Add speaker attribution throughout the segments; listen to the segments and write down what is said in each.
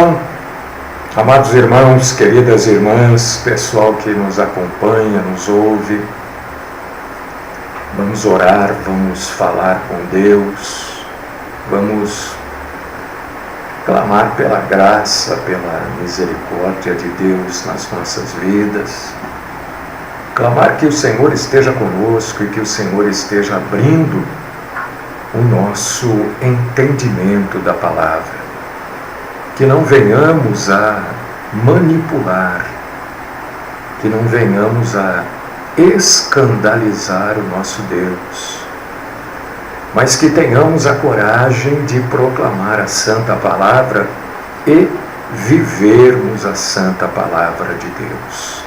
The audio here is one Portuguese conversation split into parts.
Speaker 1: Então, amados irmãos, queridas irmãs, pessoal que nos acompanha, nos ouve, vamos orar, vamos falar com Deus, vamos clamar pela graça, pela misericórdia de Deus nas nossas vidas, clamar que o Senhor esteja conosco e que o Senhor esteja abrindo o nosso entendimento da palavra, que não venhamos a manipular, que não venhamos a escandalizar o nosso Deus, mas que tenhamos a coragem de proclamar a santa palavra e vivermos a santa palavra de Deus.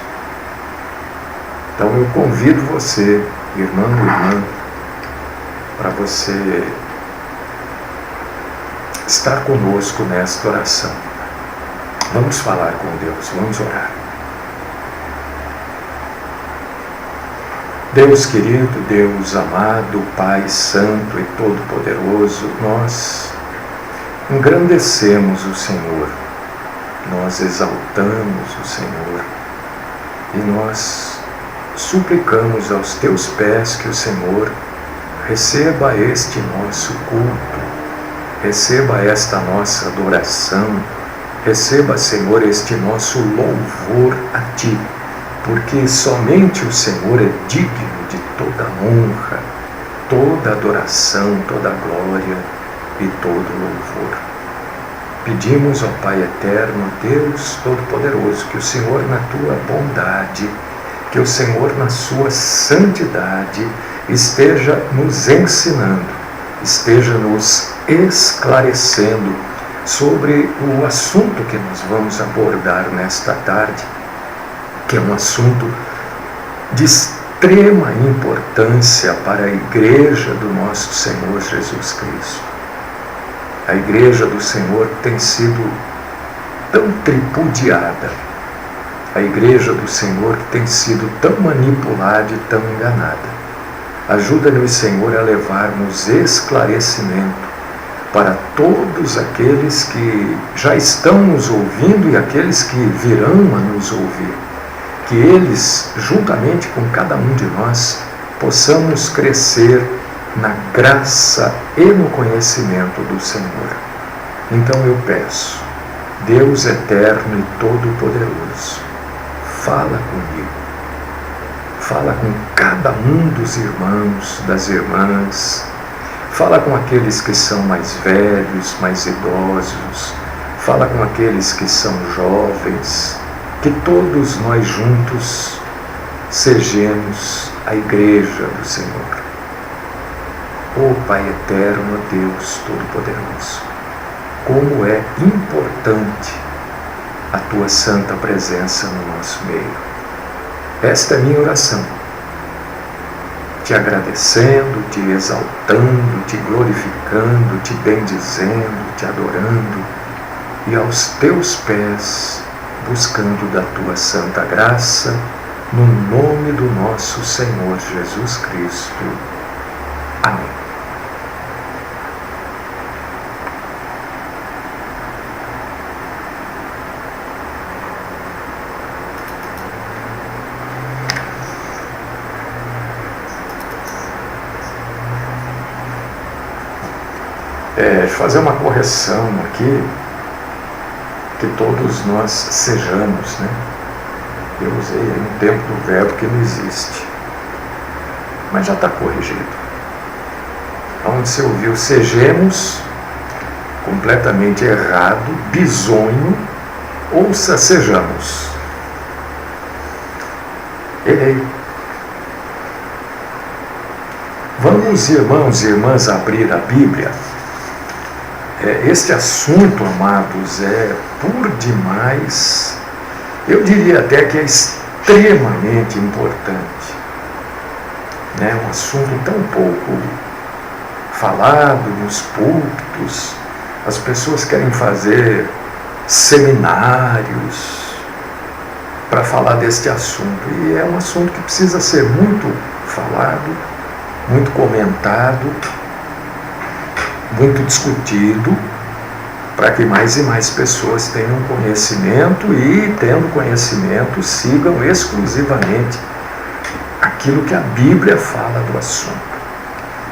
Speaker 1: Então eu convido você, irmão e irmã, para você estar conosco nesta oração. Vamos falar com Deus, vamos orar. Deus querido, Deus amado, Pai santo e todo-poderoso, nós engrandecemos o Senhor, nós exaltamos o Senhor e nós suplicamos aos teus pés que o Senhor receba este nosso culto, receba esta nossa adoração, receba, Senhor, este nosso louvor a Ti, porque somente o Senhor é digno de toda honra, toda adoração, toda glória e todo louvor. Pedimos ao Pai eterno, Deus Todo-Poderoso, que o Senhor na Tua bondade, que o Senhor na Sua santidade esteja nos ensinando, esteja nos esclarecendo sobre o assunto que nós vamos abordar nesta tarde, que é um assunto de extrema importância para a Igreja do nosso Senhor Jesus Cristo. A Igreja do Senhor tem sido tão tripudiada, a Igreja do Senhor tem sido tão manipulada e tão enganada. Ajuda-nos, Senhor, a levarmos esclarecimento para todos aqueles que já estão nos ouvindo e aqueles que virão a nos ouvir. Que eles, juntamente com cada um de nós, possamos crescer na graça e no conhecimento do Senhor. Então eu peço, Deus eterno e todo-poderoso, fala comigo. Fala com cada um dos irmãos, das irmãs. Fala com aqueles que são mais velhos, mais idosos. Fala com aqueles que são jovens. Que todos nós juntos sejamos a Igreja do Senhor. Ó Pai eterno, Deus Todo-Poderoso, como é importante a Tua santa presença no nosso meio. Esta é a minha oração, te agradecendo, te exaltando, te glorificando, te bendizendo, te adorando e aos teus pés, buscando da tua santa graça, no nome do nosso Senhor Jesus Cristo. Amém. Deixa eu fazer uma correção aqui, que todos nós sejamos, né? Eu usei um tempo do verbo que não existe, mas já está corrigido. Onde você ouviu sejamos, completamente errado, bisonho, ouça sejamos. Errei. Vamos, irmãos e irmãs, abrir a Bíblia. Este assunto, amados, é por demais, eu diria até que é extremamente importante. É um assunto tão pouco falado nos púlpitos. As pessoas querem fazer seminários para falar deste assunto. E é um assunto que precisa ser muito falado, muito comentado, muito discutido, para que mais e mais pessoas tenham conhecimento e, tendo conhecimento, sigam exclusivamente aquilo que a Bíblia fala do assunto.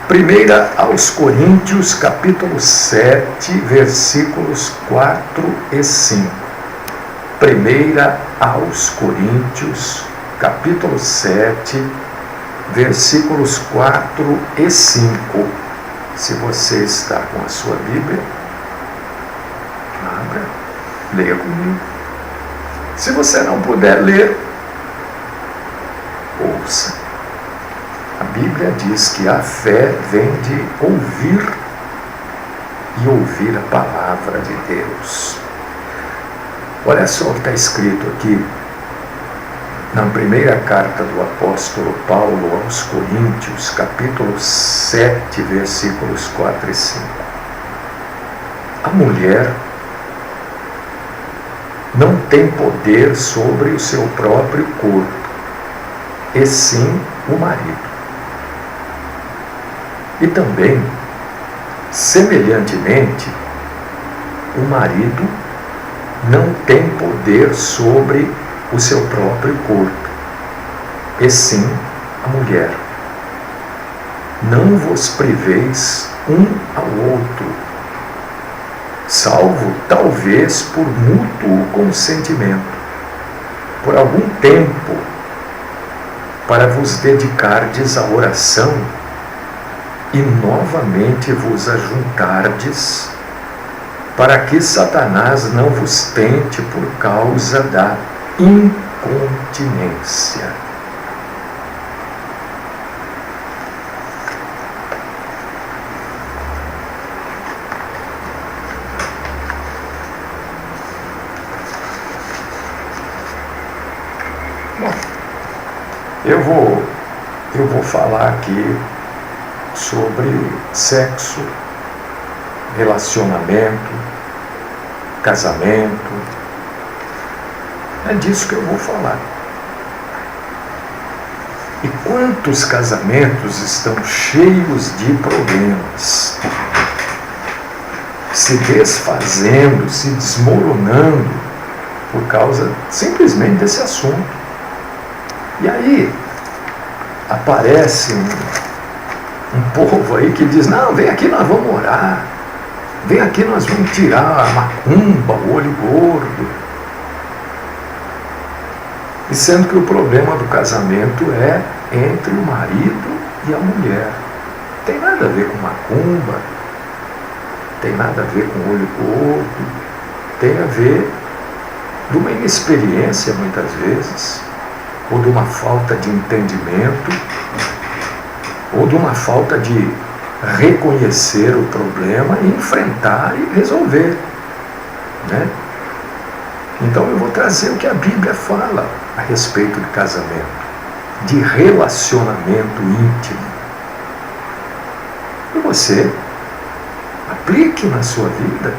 Speaker 1: 1 aos Coríntios, capítulo 7, versículos 4 e 5. 1 aos Coríntios, capítulo 7, versículos 4 e 5. Se você está com a sua Bíblia, abra, leia comigo. Se você não puder ler, ouça. A Bíblia diz que a fé vem de ouvir e ouvir a palavra de Deus. Olha só o que está escrito aqui na primeira carta do apóstolo Paulo aos Coríntios, capítulo 7, versículos 4 e 5. A mulher não tem poder sobre o seu próprio corpo, e sim o marido. E também, semelhantemente, o marido não tem poder sobre o seu próprio corpo, e sim a mulher. Não vos priveis um ao outro, salvo talvez por mútuo consentimento, por algum tempo, para vos dedicardes à oração e novamente vos ajuntardes, para que Satanás não vos tente por causa da incontinência. Bom, eu vou falar aqui sobre sexo, relacionamento, casamento. É disso que eu vou falar. E quantos casamentos estão cheios de problemas, se desfazendo, se desmoronando por causa simplesmente desse assunto. E aí aparece um povo aí que diz: não, vem aqui, nós vamos orar, vem aqui, nós vamos tirar a macumba, o olho gordo. E sendo que o problema do casamento é entre o marido e a mulher. Tem nada a ver com macumba, tem nada a ver com olho gordo, tem a ver de uma inexperiência muitas vezes, ou de uma falta de entendimento, ou de uma falta de reconhecer o problema e enfrentar e resolver, né? Então eu vou trazer o que a Bíblia fala a respeito de casamento, de relacionamento íntimo. E você aplique na sua vida.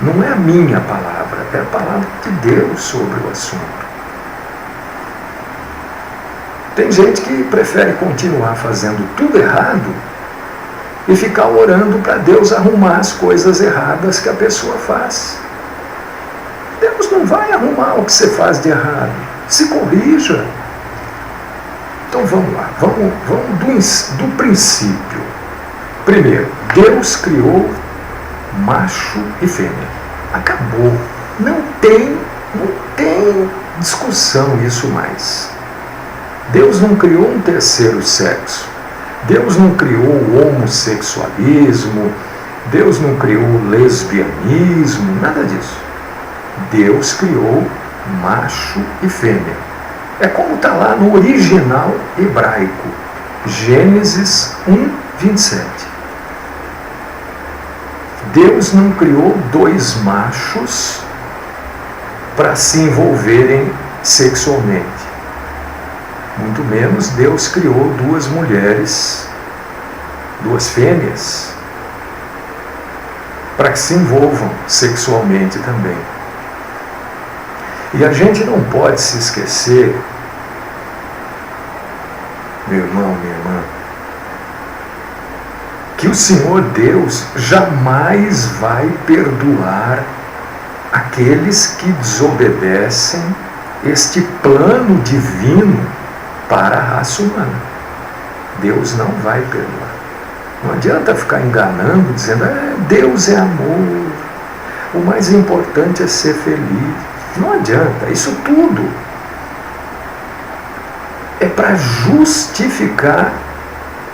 Speaker 1: Não é a minha palavra, é a palavra de Deus sobre o assunto. Tem gente que prefere continuar fazendo tudo errado e ficar orando para Deus arrumar as coisas erradas que a pessoa faz. Deus não vai arrumar o que você faz de errado. Se corrija. Então vamos lá, vamos do princípio. Primeiro, Deus criou macho e fêmea. Acabou. Não tem discussão isso mais. Deus não criou um terceiro sexo. Deus não criou o homossexualismo. Deus não criou o lesbianismo, nada disso. Deus criou macho e fêmea. É como está lá no original hebraico, Gênesis 1, 27. Deus não criou dois machos para se envolverem sexualmente. Muito menos Deus criou duas mulheres, duas fêmeas, para que se envolvam sexualmente também. E a gente não pode se esquecer, meu irmão, minha irmã, que o Senhor Deus jamais vai perdoar aqueles que desobedecem este plano divino para a raça humana. Deus não vai perdoar. Não adianta ficar enganando, dizendo, Deus é amor, o mais importante é ser feliz. Não adianta, isso tudo é para justificar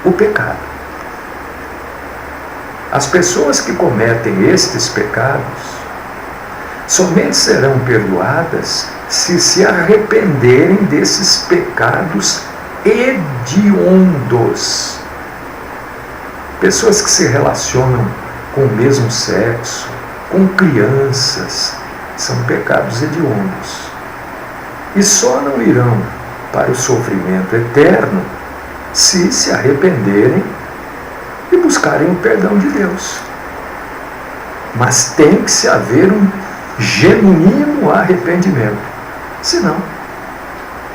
Speaker 1: o pecado. As pessoas que cometem estes pecados somente serão perdoadas se arrependerem desses pecados hediondos. Pessoas que se relacionam com o mesmo sexo, com crianças, são pecados hediondos. E só não irão para o sofrimento eterno se arrependerem e buscarem o perdão de Deus. Mas tem que se haver um genuíno arrependimento. Senão,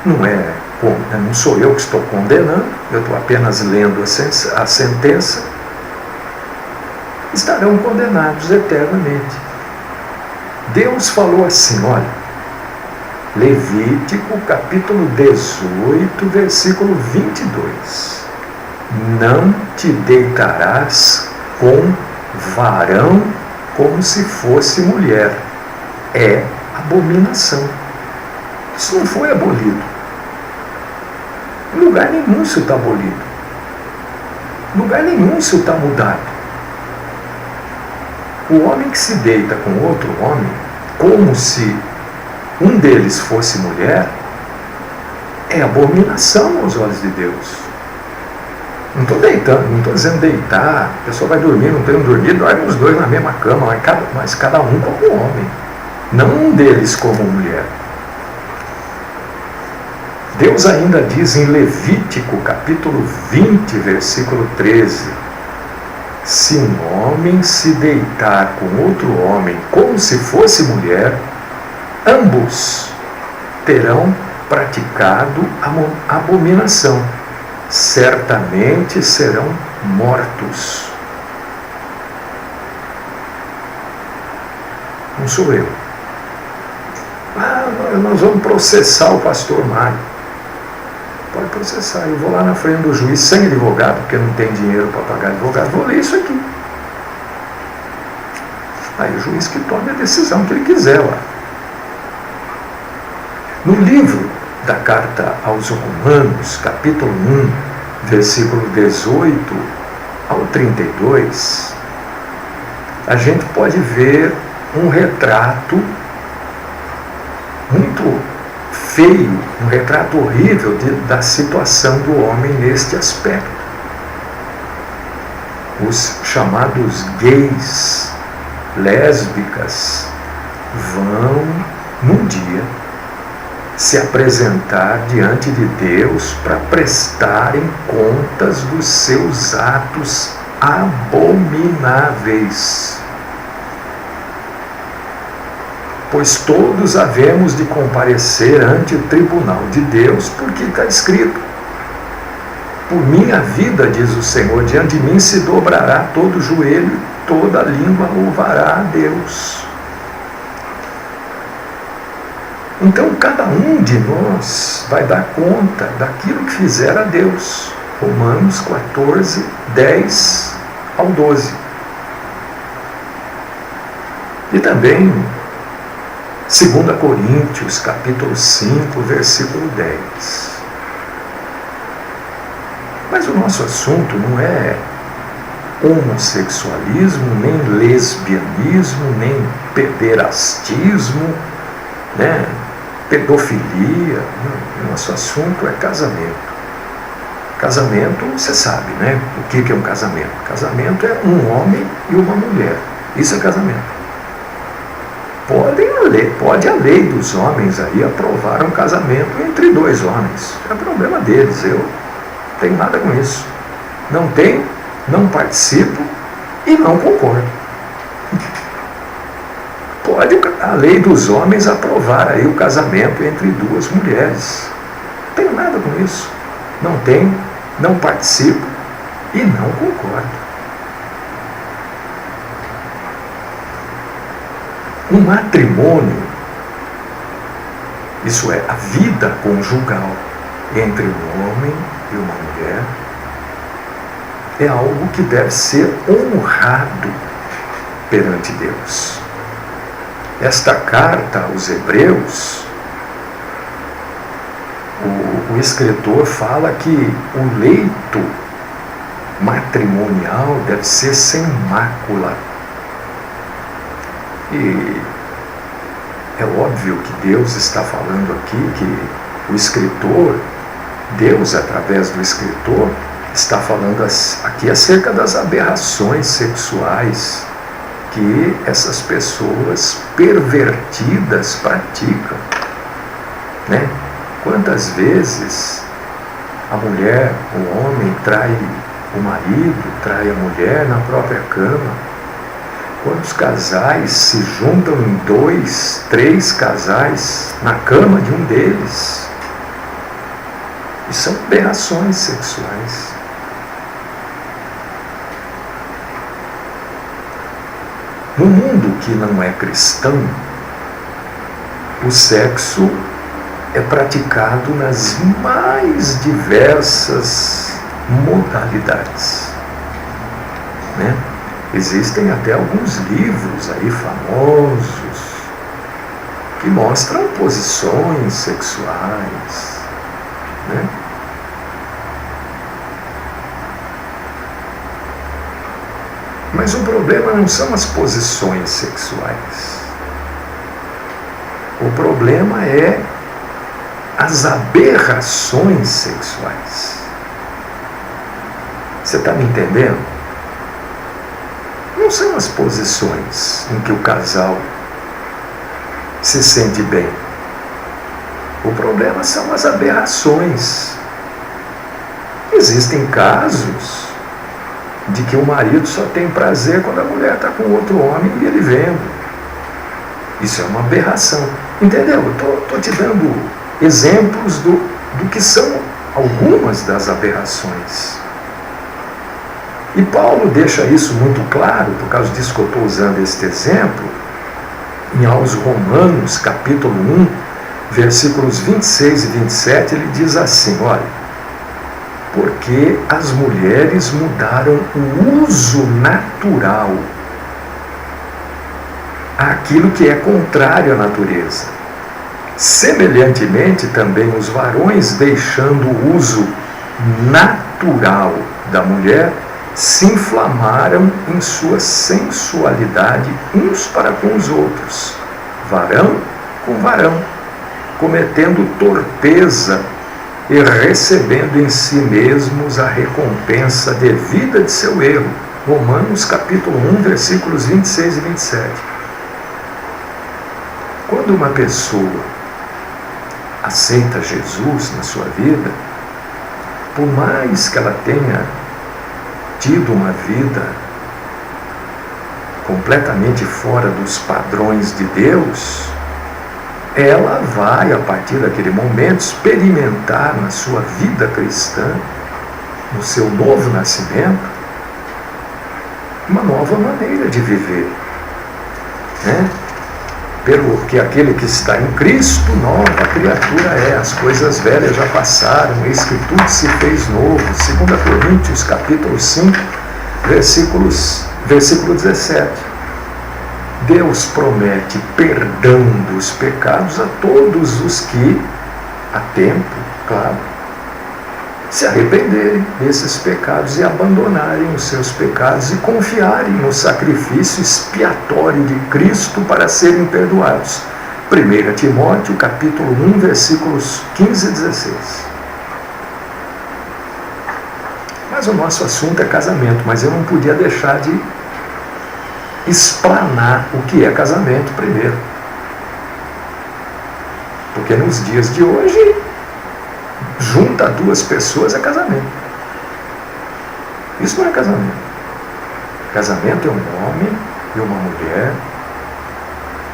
Speaker 1: não sou eu que estou condenando, eu estou apenas lendo a sentença, estarão condenados eternamente. Deus falou assim, olha, Levítico capítulo 18, versículo 22. Não te deitarás com varão como se fosse mulher. É abominação. Isso não foi abolido. Em lugar nenhum isso está abolido. Em lugar nenhum isso está mudado. O homem que se deita com outro homem, como se um deles fosse mulher, é abominação aos olhos de Deus. Não estou deitando, não estou dizendo deitar, a pessoa vai dormir, não tem dormir, dorme os dois na mesma cama, mas cada um como homem, não um deles como mulher. Deus ainda diz em Levítico capítulo 20, versículo 13, se um homem se deitar com outro homem como se fosse mulher, ambos terão praticado abominação, certamente serão mortos. Não sou eu. Nós vamos processar o pastor Mário. Pode processar, eu vou lá na frente do juiz sem advogado, porque não tem dinheiro para pagar advogado, vou ler isso aqui. Aí o juiz que tome a decisão que ele quiser lá. No livro da carta aos Romanos, capítulo 1, versículo 18 ao 32, a gente pode ver um retrato muito feio, um retrato horrível da situação do homem neste aspecto. Os chamados gays, lésbicas, vão, num dia, se apresentar diante de Deus para prestarem contas dos seus atos abomináveis. Pois todos havemos de comparecer ante o tribunal de Deus, porque está escrito: por minha vida, diz o Senhor, diante de mim se dobrará todo joelho e toda língua louvará a Deus. Então cada um de nós vai dar conta daquilo que fizer a Deus. Romanos 14, 10 ao 12. E também 2 Coríntios, capítulo 5, versículo 10. Mas o nosso assunto não é homossexualismo, nem lesbianismo, nem pederastismo, pedofilia. Não. Nosso assunto é casamento. Casamento, você sabe, o que é um casamento? Casamento é um homem e uma mulher. Isso é casamento. Pode a lei dos homens aí aprovar um casamento entre dois homens. É problema deles, eu não tenho nada com isso. Não tenho, não participo e não concordo. Pode a lei dos homens aprovar aí o casamento entre duas mulheres. Não tenho nada com isso. Não tenho, não participo e não concordo. Um matrimônio, isso é, a vida conjugal entre um homem e uma mulher, é algo que deve ser honrado perante Deus. Esta carta aos Hebreus, o escritor fala que o leito matrimonial deve ser sem mácula. E é óbvio que Deus está falando aqui, que o escritor, Deus através do escritor, está falando aqui acerca das aberrações sexuais que essas pessoas pervertidas praticam, né? Quantas vezes a mulher, o homem trai o marido, trai a mulher na própria cama? Quantos casais se juntam em 2, 3 casais na cama de um deles? E são aberrações sexuais. No mundo que não é cristão, o sexo é praticado nas mais diversas modalidades, né? Existem até alguns livros aí famosos que mostram posições sexuais, né? Mas o problema não são as posições sexuais. O problema é as aberrações sexuais. Você está me entendendo? Não são as posições em que o casal se sente bem. O problema são as aberrações. Existem casos de que o marido só tem prazer quando a mulher está com outro homem e ele vendo. Isso é uma aberração. Entendeu? Eu estou te dando exemplos do que são algumas das aberrações. E Paulo deixa isso muito claro, por causa disso que eu estou usando este exemplo, em aos Romanos, capítulo 1, versículos 26 e 27, ele diz assim, olha, porque as mulheres mudaram o uso natural àquilo que é contrário à natureza. Semelhantemente, também os varões, deixando o uso natural da mulher, se inflamaram em sua sensualidade uns para com os outros, varão com varão, cometendo torpeza e recebendo em si mesmos a recompensa devida de seu erro. Romanos capítulo 1, versículos 26 e 27. Quando uma pessoa aceita Jesus na sua vida, por mais que ela tenha tido uma vida completamente fora dos padrões de Deus, ela vai, a partir daquele momento, experimentar na sua vida cristã, no seu novo nascimento, uma nova maneira de viver, né? Porque aquele que está em Cristo, nova criatura é, as coisas velhas já passaram, eis que tudo se fez novo. 2 Coríntios, capítulo 5, versículo 17. Deus promete perdão dos pecados a todos os que, a tempo, claro, se arrependerem desses pecados e abandonarem os seus pecados e confiarem no sacrifício expiatório de Cristo para serem perdoados. 1 Timóteo, capítulo 1, versículos 15 e 16. Mas o nosso assunto é casamento, mas eu não podia deixar de explanar o que é casamento primeiro. Porque nos dias de hoje, junta duas pessoas é casamento. Isso não é casamento. Casamento é um homem e uma mulher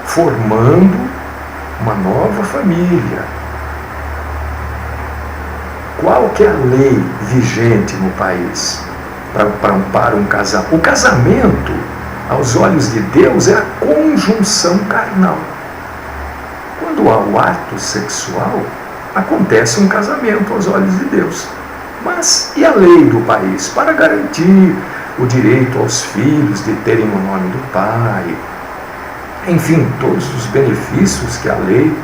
Speaker 1: formando uma nova família. Qual que é a lei vigente no país para um casal? O casamento aos olhos de Deus, é a conjunção carnal. Quando há o ato sexual, acontece um casamento aos olhos de Deus. Mas e a lei do país? Para garantir o direito aos filhos de terem o nome do pai, enfim, todos os benefícios que a lei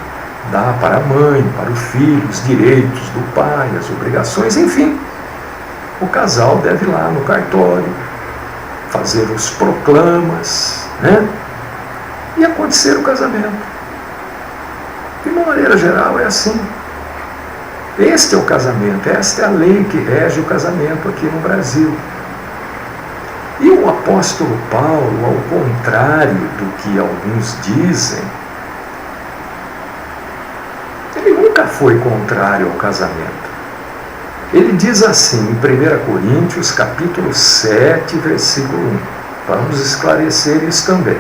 Speaker 1: dá para a mãe, para o filho, os direitos do pai, as obrigações, enfim. O casal deve ir lá no cartório, fazer os proclamas, né? E acontecer o casamento. De uma maneira geral é assim. Este é o casamento, esta é a lei que rege o casamento aqui no Brasil. E o apóstolo Paulo, ao contrário do que alguns dizem, ele nunca foi contrário ao casamento. Ele diz assim, em 1 Coríntios, capítulo 7, versículo 1. Vamos esclarecer isso também.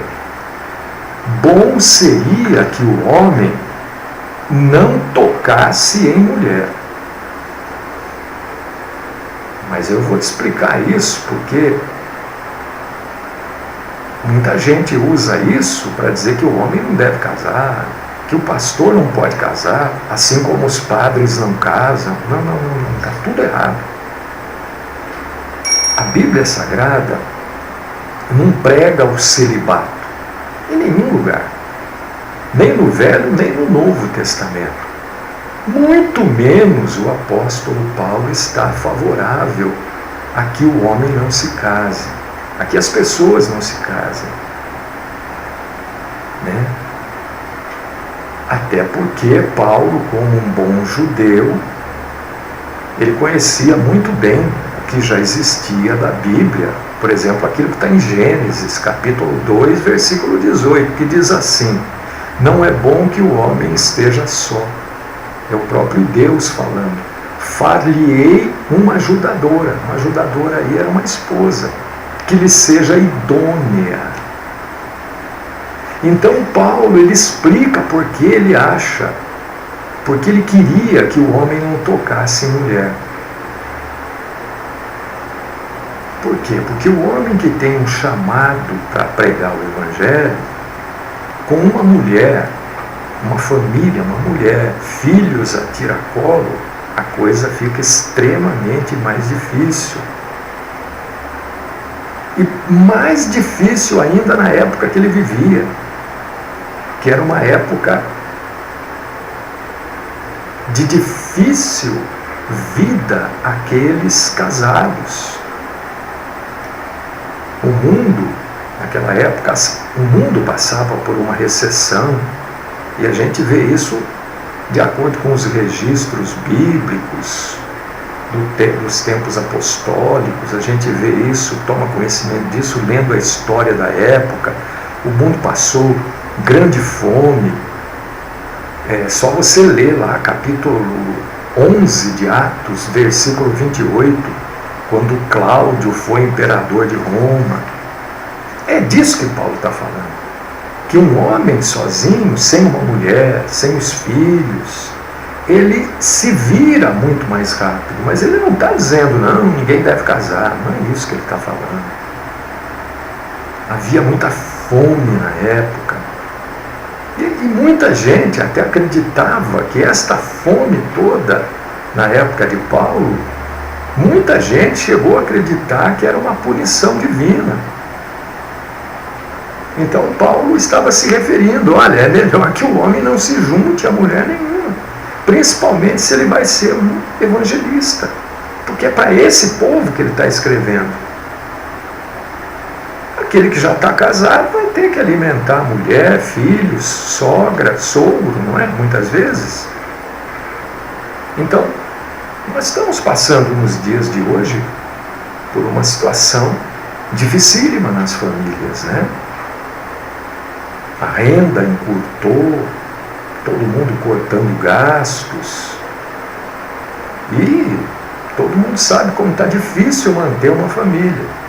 Speaker 1: Bom seria que o homem não tocasse em mulher. Mas eu vou te explicar isso porque muita gente usa isso para dizer que o homem não deve casar, que o pastor não pode casar, assim como os padres não casam. Não, está tudo errado. A Bíblia Sagrada não prega o celibato em nenhum lugar, nem no Velho, nem no Novo Testamento. Muito menos o apóstolo Paulo está favorável a que o homem não se case, a que as pessoas não se casem, né? Até porque Paulo, como um bom judeu, ele conhecia muito bem o que já existia da Bíblia. Por exemplo, aquilo que está em Gênesis, capítulo 2, versículo 18, que diz assim: não é bom que o homem esteja só. É o próprio Deus falando. Far-lhe-ei uma ajudadora. Uma ajudadora aí era uma esposa, que lhe seja idônea. Então Paulo, ele explica por que ele acha, porque ele queria que o homem não tocasse em mulher. Por quê? Porque o homem que tem um chamado para pregar o Evangelho, com uma mulher, uma família, uma mulher, filhos a tiracolo, a coisa fica extremamente mais difícil. E mais difícil ainda na época que ele vivia, que era uma época de difícil vida àqueles casados. O mundo, naquela época, o mundo passava por uma recessão, e a gente vê isso de acordo com os registros bíblicos dos tempos apostólicos. A gente vê isso, toma conhecimento disso lendo a história da época. O mundo passou grande fome. Só você ler lá capítulo 11 de Atos, versículo 28, quando Cláudio foi imperador de Roma. É disso que Paulo está falando. Que um homem sozinho, sem uma mulher, sem os filhos, ele se vira muito mais rápido. Mas ele não está dizendo, não, ninguém deve casar. Não é isso que ele está falando. Havia muita fome na época. E muita gente até acreditava que esta fome toda, na época de Paulo, muita gente chegou a acreditar que era uma punição divina. Então Paulo estava se referindo, olha, é melhor que o homem não se junte a mulher nenhuma, principalmente se ele vai ser um evangelista, porque é para esse povo que ele está escrevendo. Aquele que já está casado vai ter que alimentar mulher, filhos, sogra, sogro, não é? Muitas vezes. Então, nós estamos passando nos dias de hoje por uma situação dificílima nas famílias, né? A renda encurtou, todo mundo cortando gastos. E todo mundo sabe como está difícil manter uma família.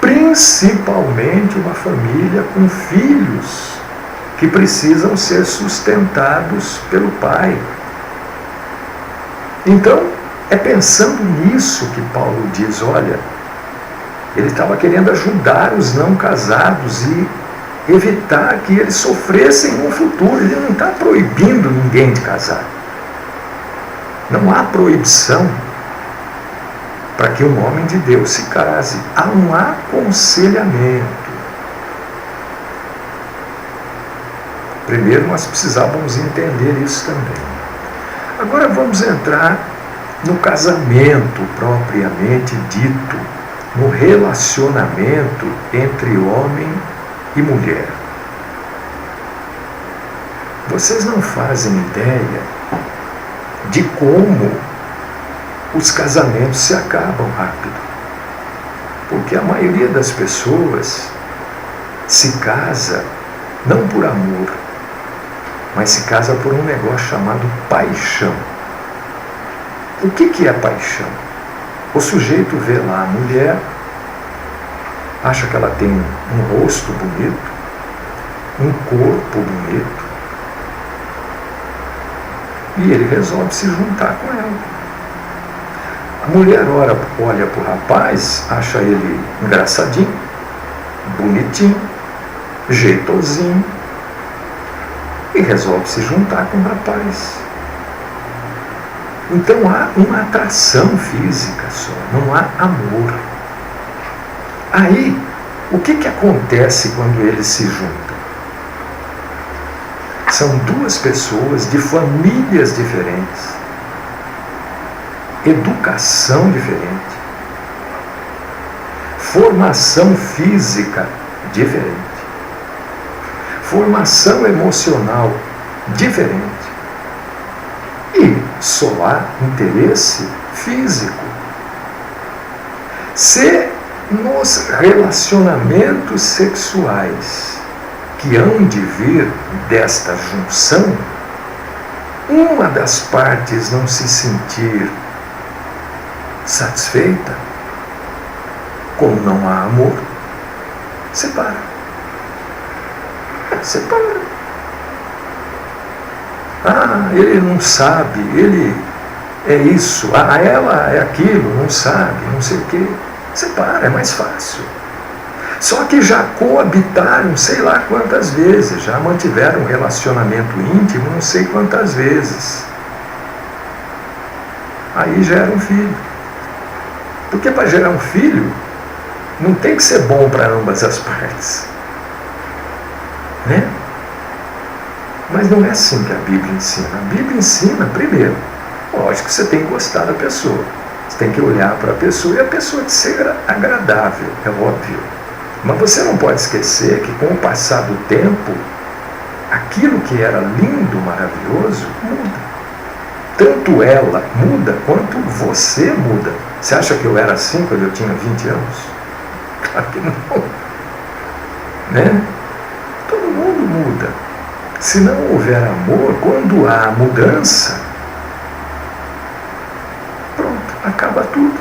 Speaker 1: Principalmente uma família com filhos que precisam ser sustentados pelo pai. Então, é pensando nisso que Paulo diz, olha, Ele estava querendo ajudar os não casados e evitar que eles sofressem no futuro. Ele não está proibindo ninguém de casar. Não há proibição para que um homem de Deus se case. Há um aconselhamento. Primeiro nós precisávamos entender isso também. Agora vamos entrar no casamento propriamente dito, no relacionamento entre homem e mulher. Vocês não fazem ideia de como os casamentos se acabam rápido. Porque a maioria das pessoas se casa não por amor, mas se casa por um negócio chamado paixão. O que é paixão? O sujeito vê lá a mulher, acha que ela tem um rosto bonito, um corpo bonito, e ele resolve se juntar com ela. A mulher olha para o rapaz, acha ele engraçadinho, bonitinho, jeitosinho, e resolve se juntar com o rapaz. Então há uma atração física só, não há amor. Aí, o que acontece quando eles se juntam? São duas pessoas de famílias diferentes, educação diferente, formação física diferente, formação emocional diferente. E só há interesse físico. Se nos relacionamentos sexuais que hão de vir desta junção, uma das partes não se sentir satisfeita, como não há amor, separa. Separa. Ah, ele não sabe, ele é isso, ela é aquilo, não sabe, não sei o quê. Separa, é mais fácil. Só que já coabitaram sei lá quantas vezes, já mantiveram um relacionamento íntimo não sei quantas vezes. Aí gera um filho. Porque para gerar um filho, não tem que ser bom para ambas as partes. Né? Mas não é assim que a Bíblia ensina. A Bíblia ensina, primeiro, lógico que você tem que gostar da pessoa. Você tem que olhar para a pessoa e a pessoa te ser agradável, é óbvio. Mas você não pode esquecer que com o passar do tempo, aquilo que era lindo, maravilhoso, muda. Tanto ela muda, quanto você muda. Você acha que eu era assim quando eu tinha 20 anos? Claro que não. Né? Todo mundo muda. Se não houver amor, quando há mudança, pronto, acaba tudo.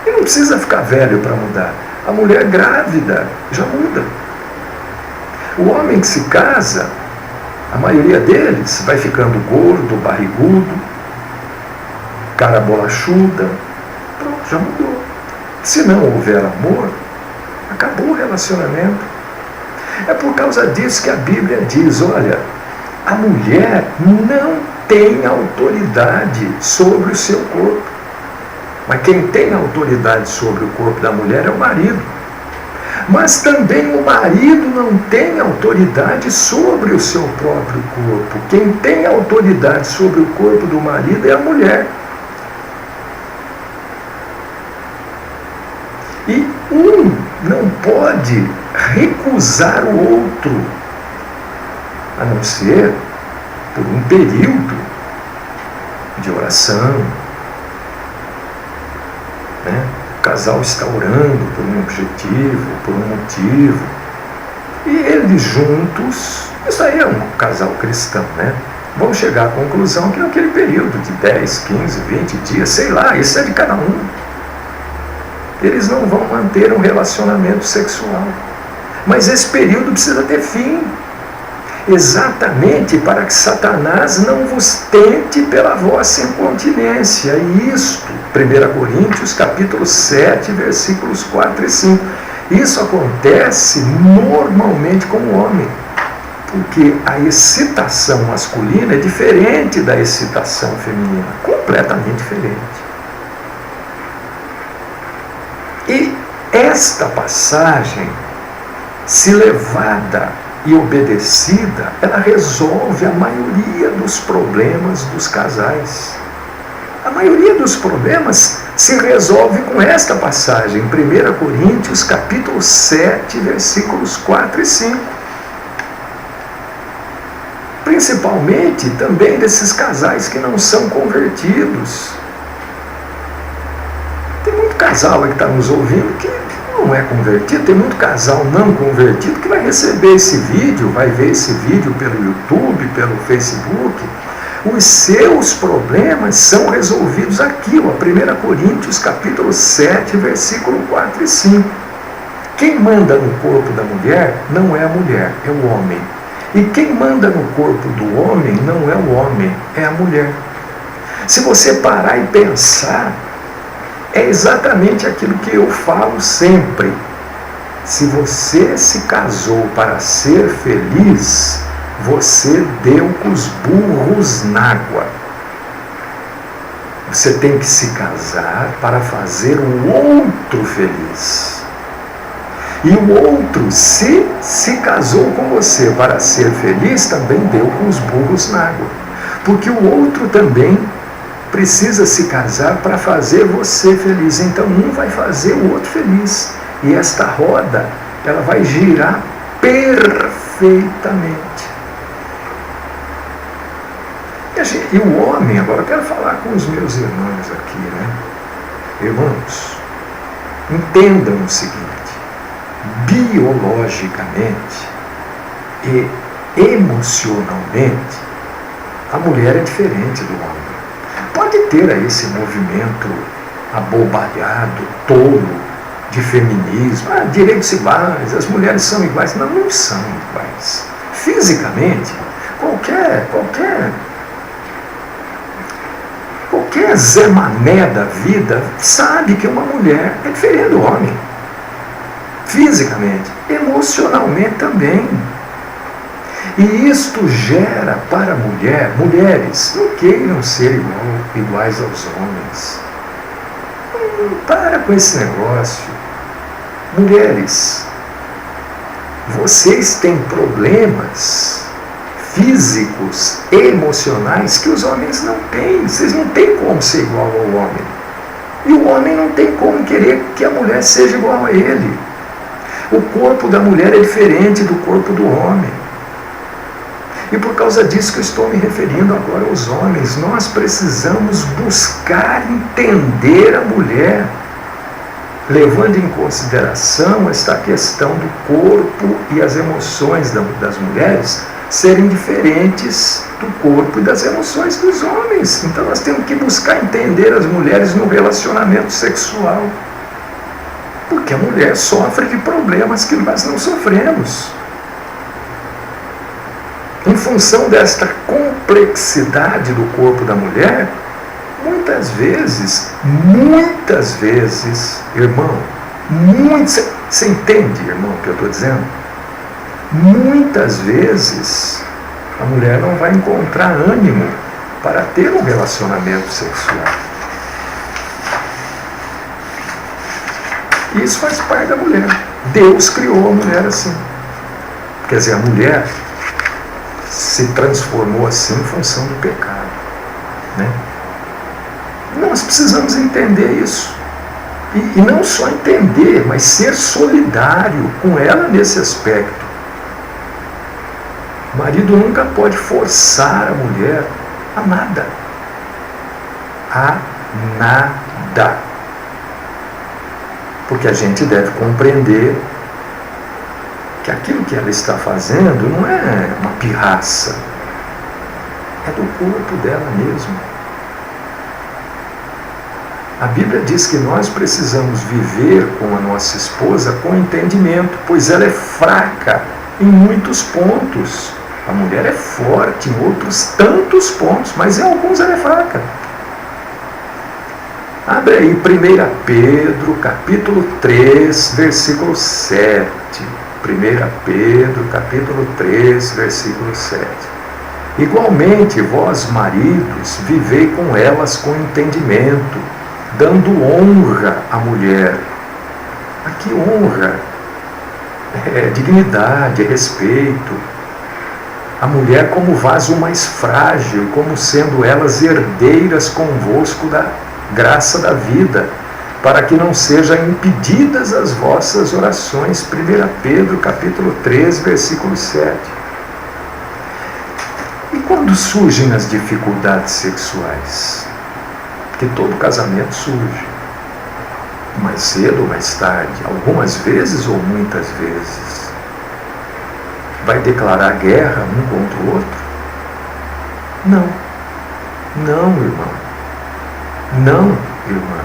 Speaker 1: E não precisa ficar velho para mudar. A mulher grávida já muda. O homem que se casa, a maioria deles vai ficando gordo, barrigudo, cara bolachuda. Pronto, já mudou. Se não houver amor, acabou o relacionamento. É por causa disso que a Bíblia diz, olha, a mulher não tem autoridade sobre o seu corpo. Mas quem tem autoridade sobre o corpo da mulher é o marido. Mas também o marido não tem autoridade sobre o seu próprio corpo. Quem tem autoridade sobre o corpo do marido é a mulher. E um não pode recusar o outro, a não ser por um período de oração. Né? O casal está orando por um objetivo, por um motivo. E eles juntos, isso aí é um casal cristão, né? Vão chegar à conclusão que naquele período de 10, 15, 20 dias, sei lá, isso é de cada um. Eles não vão manter um relacionamento sexual. Mas esse período precisa ter fim. Exatamente para que Satanás não vos tente pela vossa incontinência. E isto 1 Coríntios capítulo 7, versículos 4 e 5. Isso acontece normalmente com o homem, porque a excitação masculina é diferente da excitação feminina, completamente diferente. E esta passagem, se levada e obedecida, ela resolve a maioria dos problemas dos casais. A maioria dos problemas se resolve com esta passagem, 1 Coríntios capítulo 7, versículos 4 e 5. Principalmente também desses casais que não são convertidos. Tem muito casal aí que está nos ouvindo que não é convertido, tem muito casal não convertido que vai receber esse vídeo, vai ver esse vídeo pelo YouTube, pelo Facebook. Os seus problemas são resolvidos aqui, 1 Coríntios capítulo 7, versículo 4 e 5. Quem manda no corpo da mulher não é a mulher, é o homem. E quem manda no corpo do homem não é o homem, é a mulher. Se você parar e pensar, é exatamente aquilo que eu falo sempre. Se você se casou para ser feliz, você deu com os burros na água. Você tem que se casar para fazer o outro feliz. E o outro, se casou com você para ser feliz, também deu com os burros na água. Porque o outro também precisa se casar para fazer você feliz. Então um vai fazer o outro feliz. E esta roda, ela vai girar perfeitamente. E o homem, agora eu quero falar com os meus irmãos aqui, né? Irmãos, entendam o seguinte: biologicamente e emocionalmente, a mulher é diferente do homem. Pode ter aí esse movimento abobalhado, tolo, de feminismo, direitos iguais, as mulheres são iguais. Não, não são iguais. Fisicamente, qualquer Zé Mané da vida sabe que uma mulher é diferente do homem. Fisicamente, emocionalmente também. E isto gera para a mulher, mulheres, não queiram ser iguais aos homens. Para com esse negócio. Mulheres, vocês têm problemas físicos e emocionais que os homens não têm. Vocês não têm como ser igual ao homem. E o homem não tem como querer que a mulher seja igual a ele. O corpo da mulher é diferente do corpo do homem. E por causa disso que eu estou me referindo agora aos homens, nós precisamos buscar entender a mulher, levando em consideração esta questão do corpo e as emoções das mulheres serem diferentes do corpo e das emoções dos homens. Então nós temos que buscar entender as mulheres no relacionamento sexual. Porque a mulher sofre de problemas que nós não sofremos. Em função desta complexidade do corpo da mulher, muitas vezes, irmão, você entende, irmão, o que eu estou dizendo? Muitas vezes a mulher não vai encontrar ânimo para ter um relacionamento sexual. Isso faz parte da mulher. Deus criou a mulher assim. Quer dizer, a mulher se transformou assim em função do pecado, né? Nós precisamos entender isso. E não só entender, mas ser solidário com ela nesse aspecto. O marido nunca pode forçar a mulher a nada. A nada. Porque a gente deve compreender que aquilo que ela está fazendo não é uma pirraça. É do corpo dela mesmo. A Bíblia diz que nós precisamos viver com a nossa esposa com entendimento, pois ela é fraca em muitos pontos. A mulher é forte em outros tantos pontos, mas em alguns ela é fraca. Abre aí 1 Pedro, capítulo 3, versículo 7. 1 Pedro, capítulo 3, versículo 7. Igualmente, vós, maridos, vivei com elas com entendimento, dando honra à mulher. Aqui honra é dignidade, é respeito. A mulher como vaso mais frágil, como sendo elas herdeiras convosco da graça da vida, para que não sejam impedidas as vossas orações. 1 Pedro, capítulo 3, versículo 7. E quando surgem as dificuldades sexuais? Porque todo casamento surge, mais cedo ou mais tarde, algumas vezes ou muitas vezes. Vai declarar guerra um contra o outro? Não. Não, irmão. Não, irmã.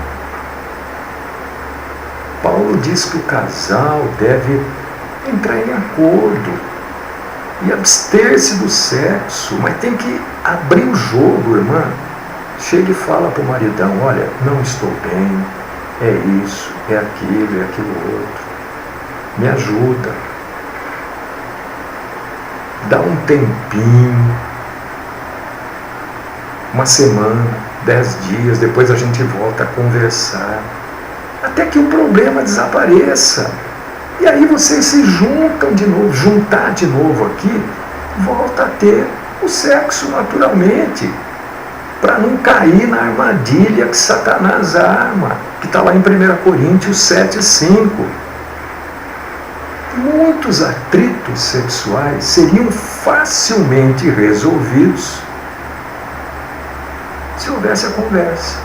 Speaker 1: Paulo diz que o casal deve entrar em acordo e abster-se do sexo, mas tem que abrir o jogo, irmã. Chega e fala para o maridão: olha, não estou bem, é isso, é aquilo outro. Me ajuda. Dá um tempinho, uma semana, 10 dias, depois a gente volta a conversar, até que o problema desapareça. E aí vocês se juntam de novo, juntar de novo aqui, volta a ter o sexo naturalmente, para não cair na armadilha que Satanás arma, que está lá em 1 Coríntios 7:5. Muitos atritos sexuais seriam facilmente resolvidos se houvesse a conversa.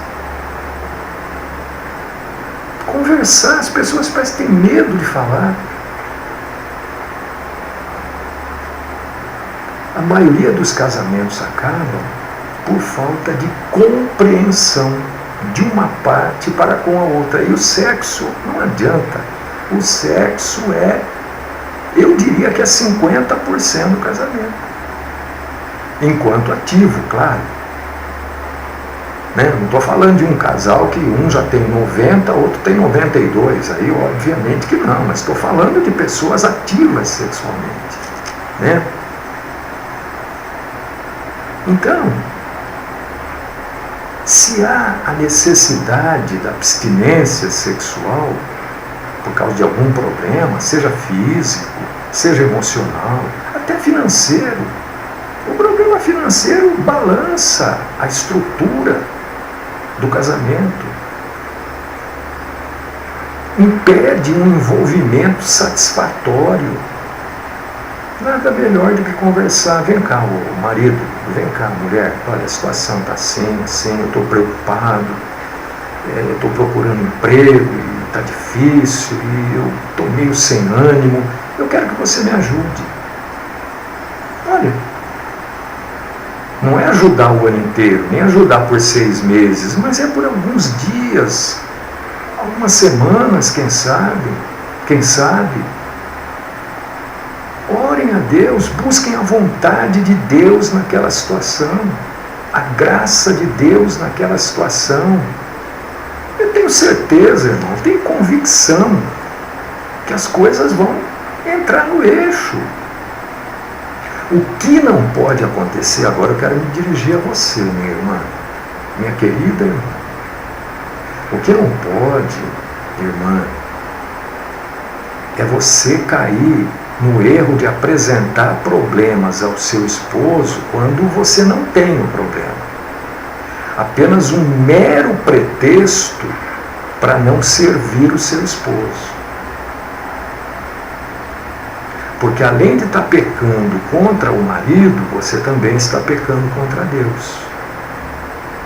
Speaker 1: Conversar, as pessoas parecem ter medo de falar. A maioria dos casamentos acabam por falta de compreensão de uma parte para com a outra. E o sexo, não adianta. O sexo eu diria que é 50% do casamento. Enquanto ativo, claro. Né? Não estou falando de um casal que um já tem 90, outro tem 92. Aí, obviamente que não. Mas estou falando de pessoas ativas sexualmente. Né? Então, se há a necessidade da abstinência sexual por causa de algum problema, seja físico, seja emocional, até financeiro, o problema financeiro balança a estrutura do casamento, impede um envolvimento satisfatório. Nada melhor do que conversar. Vem cá, o marido, vem cá, mulher, olha, a situação está assim, eu estou preocupado, eu estou procurando emprego e está difícil, e eu estou meio sem ânimo, eu quero que você me ajude. Olha, não é ajudar o ano inteiro, nem ajudar por 6 meses, mas é por alguns dias, algumas semanas, quem sabe. Orem a Deus, busquem a vontade de Deus naquela situação, a graça de Deus naquela situação. Eu tenho certeza, irmão, tenho convicção que as coisas vão entrar no eixo. O que não pode acontecer, agora eu quero me dirigir a você, minha irmã, minha querida irmã. O que não pode, irmã, é você cair no erro de apresentar problemas ao seu esposo quando você não tem o problema. Apenas um mero pretexto para não servir o seu esposo. Porque além de estar pecando contra o marido, você também está pecando contra Deus.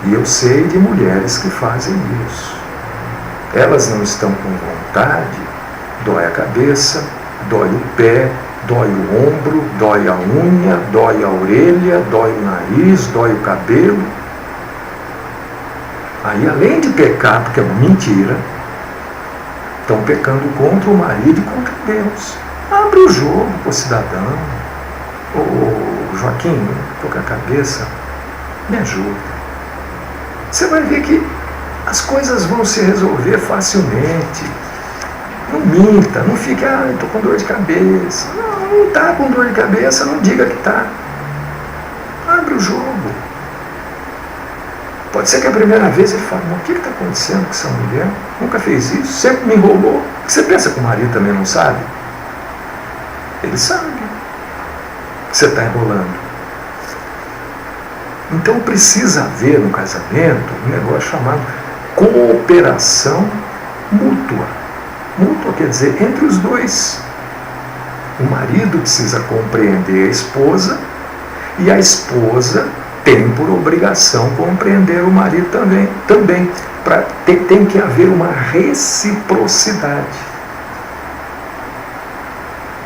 Speaker 1: E eu sei de mulheres que fazem isso. Elas não estão com vontade, dói a cabeça, dói o pé, dói o ombro, dói a unha, dói a orelha, dói o nariz, dói o cabelo. Aí, além de pecar, porque é uma mentira, estão pecando contra o marido e contra Deus. Abre o jogo para o cidadão. Ô Joaquim, estou com a cabeça, me ajuda. Você vai ver que as coisas vão se resolver facilmente. Não minta, não fique, estou com dor de cabeça. Não está com dor de cabeça, não diga que está. Abre o jogo. Pode ser que a primeira vez ele fale, mas o que está acontecendo com essa mulher? Nunca fez isso, sempre me enrolou. Você pensa que o marido também não sabe? Ele sabe que você está enrolando. Então precisa haver no casamento um negócio chamado cooperação mútua. Mútua quer dizer entre os dois. O marido precisa compreender a esposa e a esposa tem por obrigação compreender o marido também. Tem que haver uma reciprocidade.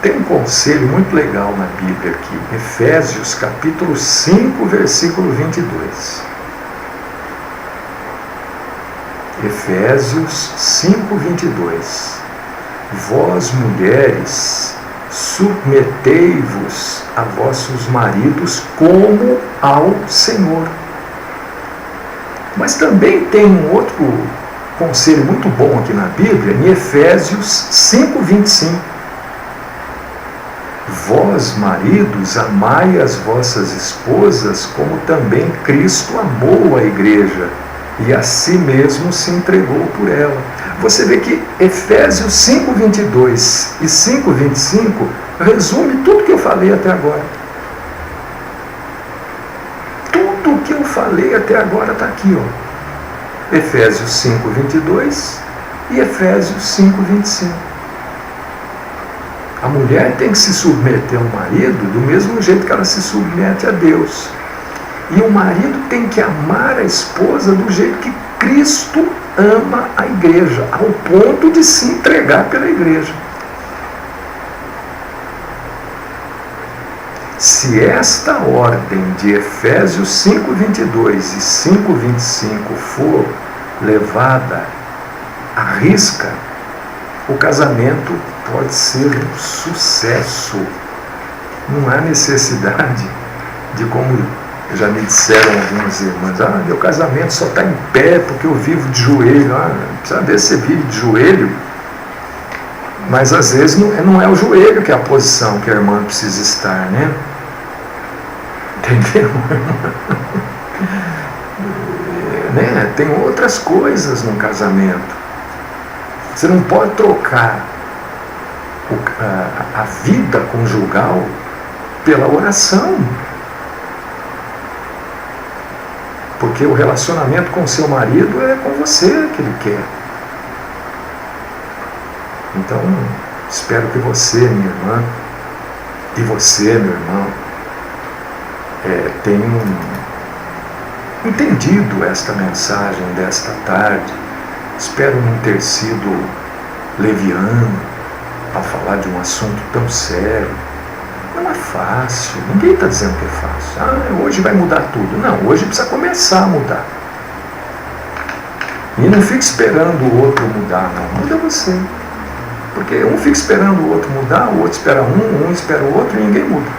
Speaker 1: Tem um conselho muito legal na Bíblia aqui, Efésios capítulo 5, versículo 22. Efésios 5, 22. Vós, mulheres, submetei-vos a vossos maridos como ao Senhor. Mas também tem um outro conselho muito bom aqui na Bíblia, em Efésios 5, 25. Vós, maridos, amai as vossas esposas como também Cristo amou a igreja e a si mesmo se entregou por ela. Você vê que Efésios 5, 22 e 5, 25 resume tudo que eu falei até agora. Tudo que eu falei até agora está aqui, ó. Efésios 5, 22 e Efésios 5, 25. A mulher tem que se submeter ao marido do mesmo jeito que ela se submete a Deus. E o marido tem que amar a esposa do jeito que Cristo ama a igreja, ao ponto de se entregar pela igreja. Se esta ordem de Efésios 5, 22 e 5, 25 for levada à risca, o casamento pode ser um sucesso. Não há necessidade de, como já me disseram algumas irmãs, meu casamento só está em pé porque eu vivo de joelho. Precisa ver se você vive de joelho, mas às vezes não é o joelho que é a posição que a irmã precisa estar, né? Entendeu? Né? Tem outras coisas no casamento. Você não pode trocar a vida conjugal pela oração. Porque o relacionamento com seu marido é com você que ele quer. Então, espero que você, minha irmã, e você, meu irmão, tenham entendido esta mensagem desta tarde. Espero não ter sido leviano ao falar de um assunto tão sério. Não é fácil, ninguém está dizendo que é fácil. Hoje vai mudar tudo. Não, hoje precisa começar a mudar. E não fique esperando o outro mudar, não. Muda você. Porque um fica esperando o outro mudar, o outro espera um espera o outro e ninguém muda.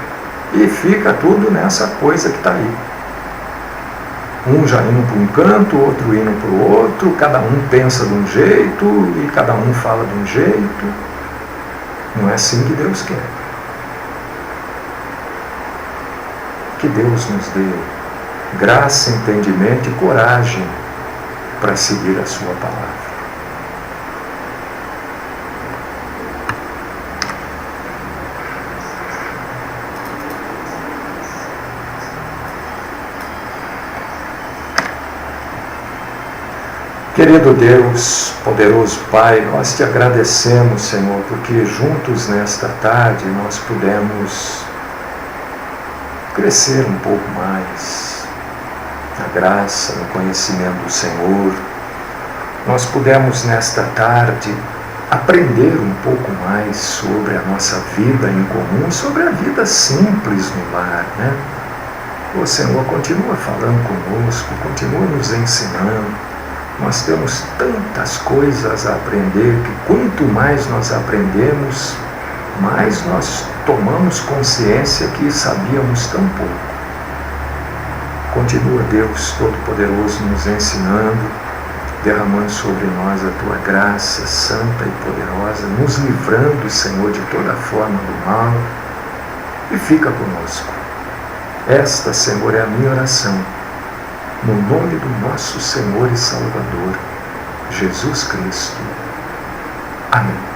Speaker 1: E fica tudo nessa coisa que está aí. Um já indo para um canto, outro indo para o outro, cada um pensa de um jeito e cada um fala de um jeito. Não é assim que Deus quer. Que Deus nos dê graça, entendimento e coragem para seguir a sua palavra. Querido Deus, poderoso Pai, nós te agradecemos, Senhor, porque juntos nesta tarde nós pudemos crescer um pouco mais na graça, no conhecimento do Senhor. Nós pudemos nesta tarde aprender um pouco mais sobre a nossa vida em comum, sobre a vida simples no lar, né? O Senhor continua falando conosco, continua nos ensinando. Nós temos tantas coisas a aprender que quanto mais nós aprendemos, mais nós tomamos consciência que sabíamos tão pouco. Continua, Deus Todo-Poderoso, nos ensinando derramando sobre nós a tua graça santa e poderosa, nos livrando, Senhor, de toda forma do mal, e fica conosco. Esta, Senhor, é a minha oração, no nome do nosso Senhor e Salvador, Jesus Cristo. Amém.